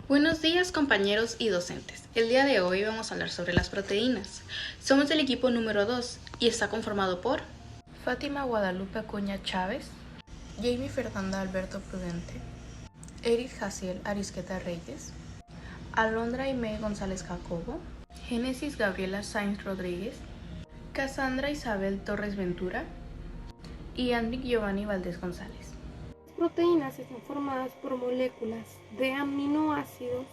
Buenos días compañeros y docentes. El día de hoy vamos a hablar sobre las proteínas. Somos del equipo número 2 y está conformado por Fátima Guadalupe Acuña Chávez, Jamie Fernanda Alberto Prudente, Eric Jaciel Arisqueta Reyes, Alondra Aimee González Jacobo, Génesis Gabriela Sainz Rodríguez, Cassandra Isabel Torres Ventura y Andrick Giovanni Valdés González. Las proteínas están formadas por moléculas de aminoácidos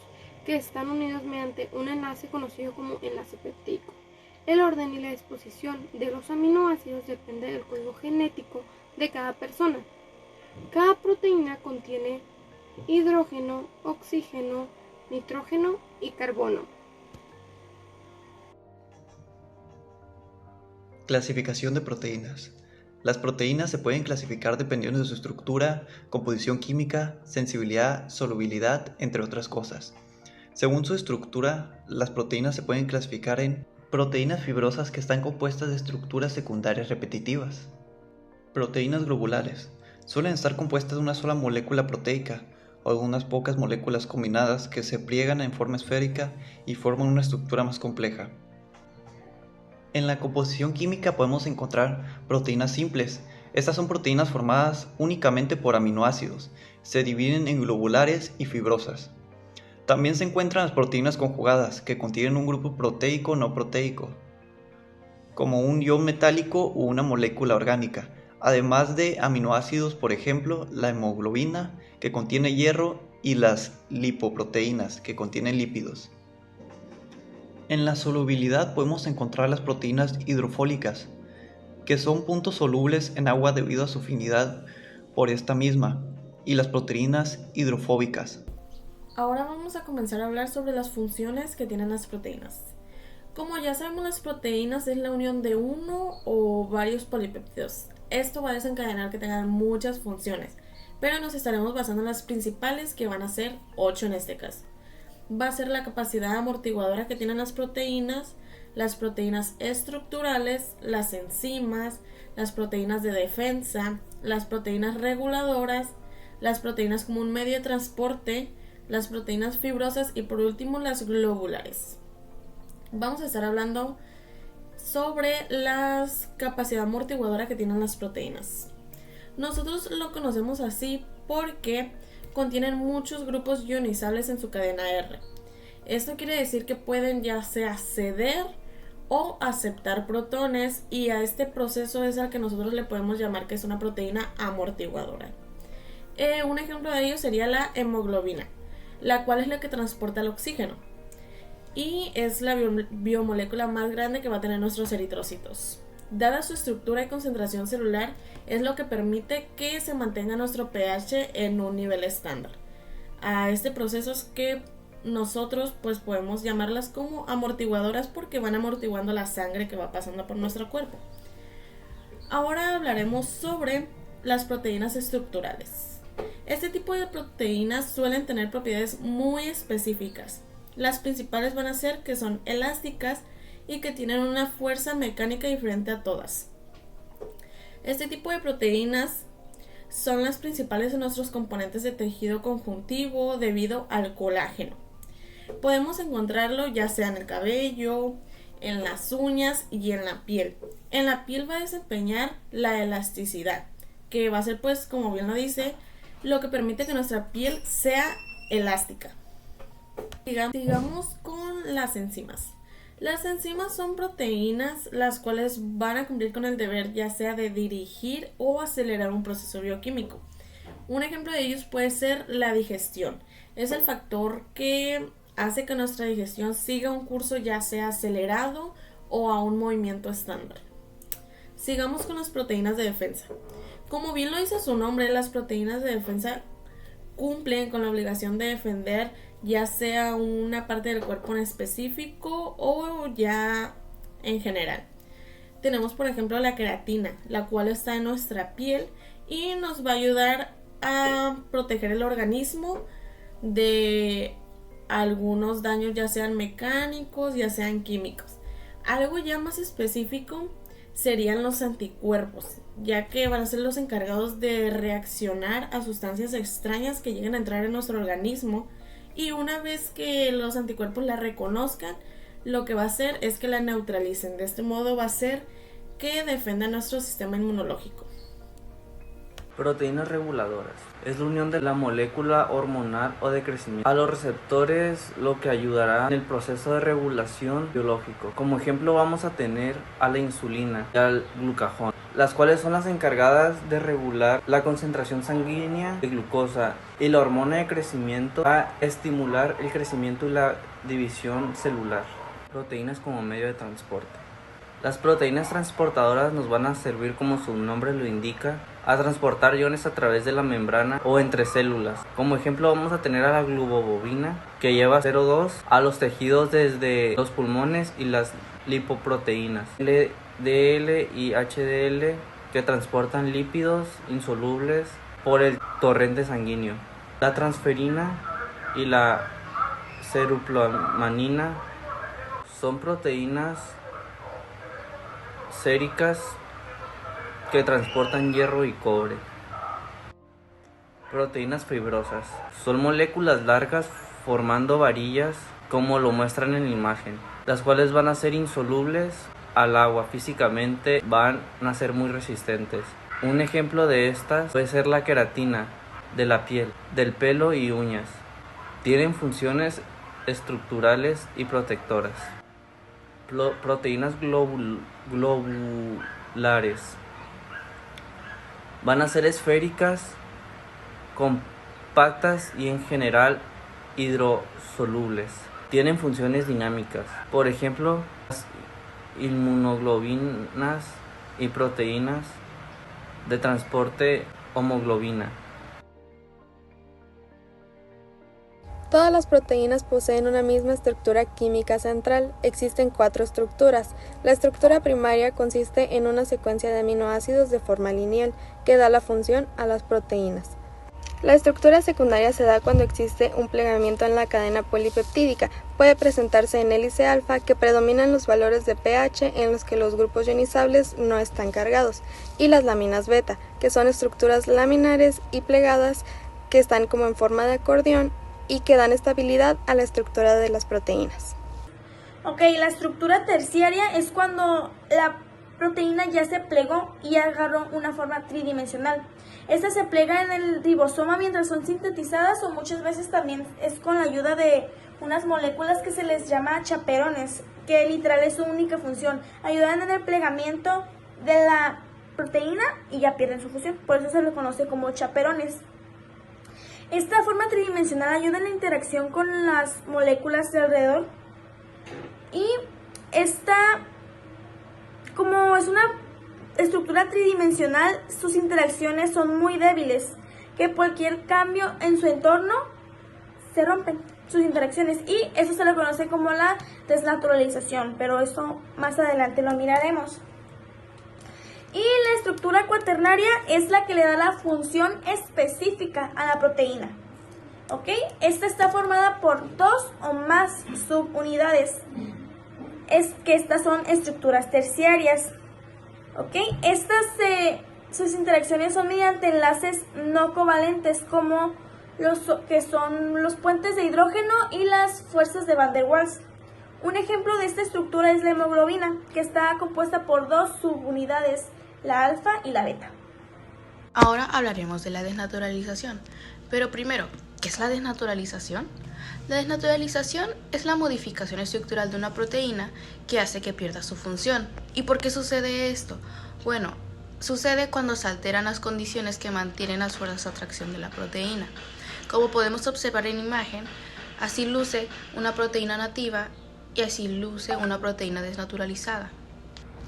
que están unidos mediante un enlace conocido como enlace peptídico. El orden y la disposición de los aminoácidos depende del código genético de cada persona. Cada proteína contiene hidrógeno, oxígeno, nitrógeno y carbono. Clasificación de proteínas. Las proteínas se pueden clasificar dependiendo de su estructura, composición química, sensibilidad, solubilidad, entre otras cosas. Según su estructura, las proteínas se pueden clasificar en proteínas fibrosas que están compuestas de estructuras secundarias repetitivas. Proteínas globulares. Suelen estar compuestas de una sola molécula proteica o de unas pocas moléculas combinadas que se pliegan en forma esférica y forman una estructura más compleja. En la composición química podemos encontrar proteínas simples. Estas son proteínas formadas únicamente por aminoácidos. Se dividen en globulares y fibrosas. También se encuentran las proteínas conjugadas, que contienen un grupo proteico no proteico, como un ion metálico o una molécula orgánica, además de aminoácidos, por ejemplo, la hemoglobina, que contiene hierro, y las lipoproteínas, que contienen lípidos. En la solubilidad podemos encontrar las proteínas hidrofólicas, que son puntos solubles en agua debido a su afinidad por esta misma, y las proteínas hidrofóbicas. Ahora vamos a comenzar a hablar sobre las funciones que tienen las proteínas. Como ya sabemos, las proteínas es la unión de uno o varios polipéptidos. Esto va a desencadenar que tengan muchas funciones, pero nos estaremos basando en las principales, que van a ser 8 en este caso. Va a ser la capacidad amortiguadora que tienen las proteínas estructurales, las enzimas, las proteínas de defensa, las proteínas reguladoras, las proteínas como un medio de transporte, las proteínas fibrosas y por último las globulares. Vamos a estar hablando sobre la capacidad amortiguadora que tienen las proteínas. Nosotros lo conocemos así porque contienen muchos grupos ionizables en su cadena R. Esto quiere decir que pueden ya sea ceder o aceptar protones, y a este proceso es al que nosotros le podemos llamar que es una proteína amortiguadora. Un ejemplo de ello sería la hemoglobina, la cual es la que transporta el oxígeno y es la biomolécula más grande que va a tener nuestros eritrocitos. Dada su estructura y concentración celular, es lo que permite que se mantenga nuestro pH en un nivel estándar. A este proceso es que nosotros pues podemos llamarlas como amortiguadoras, porque van amortiguando la sangre que va pasando por nuestro cuerpo. Ahora hablaremos sobre las proteínas estructurales. Este tipo de proteínas suelen tener propiedades muy específicas. Las principales van a ser que son elásticas y que tienen una fuerza mecánica diferente a todas. Este tipo de proteínas son las principales en nuestros componentes de tejido conjuntivo debido al colágeno. Podemos encontrarlo ya sea en el cabello, en las uñas y en la piel. En la piel va a desempeñar la elasticidad, que va a ser, pues, como bien lo dice, lo que permite que nuestra piel sea elástica. Sigamos con las enzimas. Las enzimas son proteínas las cuales van a cumplir con el deber ya sea de dirigir o acelerar un proceso bioquímico. Un ejemplo de ellos puede ser la digestión. Es el factor que hace que nuestra digestión siga un curso ya sea acelerado o a un movimiento estándar. Sigamos con las proteínas de defensa. Como bien lo dice su nombre, las proteínas de defensa cumplen con la obligación de defender ya sea una parte del cuerpo en específico o ya en general. Tenemos por ejemplo la queratina, la cual está en nuestra piel y nos va a ayudar a proteger el organismo de algunos daños ya sean mecánicos, ya sean químicos. Algo ya más específico serían los anticuerpos, ya que van a ser los encargados de reaccionar a sustancias extrañas que lleguen a entrar en nuestro organismo y una vez que los anticuerpos la reconozcan, lo que va a hacer es que la neutralicen. De este modo va a hacer que defienda nuestro sistema inmunológico. Proteínas reguladoras. Es la unión de la molécula hormonal o de crecimiento a los receptores, lo que ayudará en el proceso de regulación biológico. Como ejemplo vamos a tener a la insulina y al glucagón, las cuales son las encargadas de regular la concentración sanguínea de glucosa, y la hormona de crecimiento va a estimular el crecimiento y la división celular. Proteínas como medio de transporte. Las proteínas transportadoras nos van a servir, como su nombre lo indica, a transportar iones a través de la membrana o entre células. Como ejemplo vamos a tener a la globobina, que lleva CO2 a los tejidos desde los pulmones, y las lipoproteínas LDL y HDL, que transportan lípidos insolubles por el torrente sanguíneo. La transferina y la ceruloplamina son proteínas séricas que transportan hierro y cobre. Proteínas fibrosas. Son moléculas largas formando varillas, como lo muestran en la imagen, las cuales van a ser insolubles al agua. Físicamente van a ser muy resistentes. Un ejemplo de estas puede ser la queratina de la piel, del pelo y uñas. Tienen funciones estructurales y protectoras. Proteínas globulares. Van a ser esféricas, compactas y en general hidrosolubles. Tienen funciones dinámicas. Por ejemplo, las inmunoglobinas y proteínas de transporte homoglobina. Todas las proteínas poseen una misma estructura química central. Existen 4 estructuras. La estructura primaria consiste en una secuencia de aminoácidos de forma lineal que da la función a las proteínas. La estructura secundaria se da cuando existe un plegamiento en la cadena polipeptídica. Puede presentarse en hélice alfa, que predominan los valores de pH en los que los grupos ionizables no están cargados, y las láminas beta, que son estructuras laminares y plegadas que están como en forma de acordeón y que dan estabilidad a la estructura de las proteínas. Ok, la estructura terciaria es cuando la proteína ya se plegó y agarró una forma tridimensional. Esta se plega en el ribosoma mientras son sintetizadas, o muchas veces también es con la ayuda de unas moléculas que se les llama chaperones, que literal es su única función. Ayudan en el plegamiento de la proteína y ya pierden su función, por eso se le conoce como chaperones. Esta forma tridimensional ayuda en la interacción con las moléculas de alrededor, y esta, como es una estructura tridimensional, sus interacciones son muy débiles, que cualquier cambio en su entorno se rompen sus interacciones, y eso se le conoce como la desnaturalización, pero eso más adelante lo miraremos. Y la estructura cuaternaria es la que le da la función específica a la proteína. ¿Ok? Esta está formada por 2 o más subunidades. Estas son estructuras terciarias. ¿Ok? Sus interacciones son mediante enlaces no covalentes, como los que son los puentes de hidrógeno y las fuerzas de Van der Waals. Un ejemplo de esta estructura es la hemoglobina, que está compuesta por 2 subunidades, la alfa y la beta. Ahora hablaremos de la desnaturalización. Pero primero, ¿qué es la desnaturalización? La desnaturalización es la modificación estructural de una proteína que hace que pierda su función. ¿Y por qué sucede esto? Bueno, sucede cuando se alteran las condiciones que mantienen las fuerzas de atracción de la proteína. Como podemos observar en imagen, así luce una proteína nativa y así luce una proteína desnaturalizada.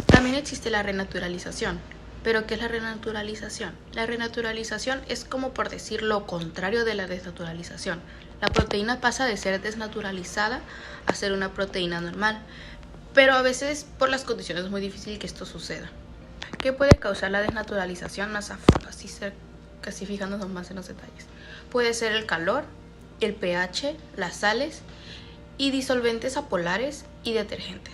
También existe la renaturalización. ¿Pero qué es la renaturalización? La renaturalización es, como por decir, lo contrario de la desnaturalización. La proteína pasa de ser desnaturalizada a ser una proteína normal, pero a veces por las condiciones es muy difícil que esto suceda. ¿Qué puede causar la desnaturalización? Más a fondo, así casi fijándonos más en los detalles. Puede ser el calor, el pH, las sales y disolventes apolares y detergentes.